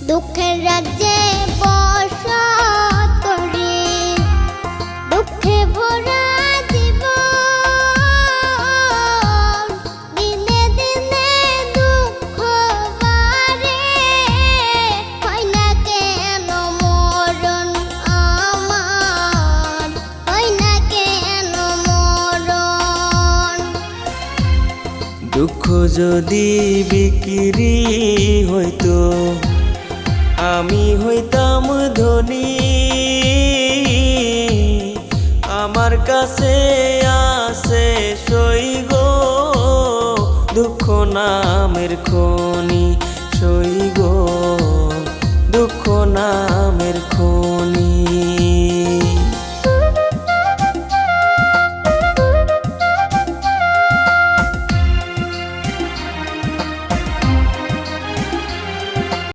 দুঃখের রাজ্যে বসত রে, দুঃখে ভরা জীবন, দিনে দিনে দুঃখ বাড়ে, হয় না কেন মরণ আমার, হয় না কেন মরণ। দুঃখ যদি বিক্রি হইতো আমি হইতাম ধনী, আমার কাছে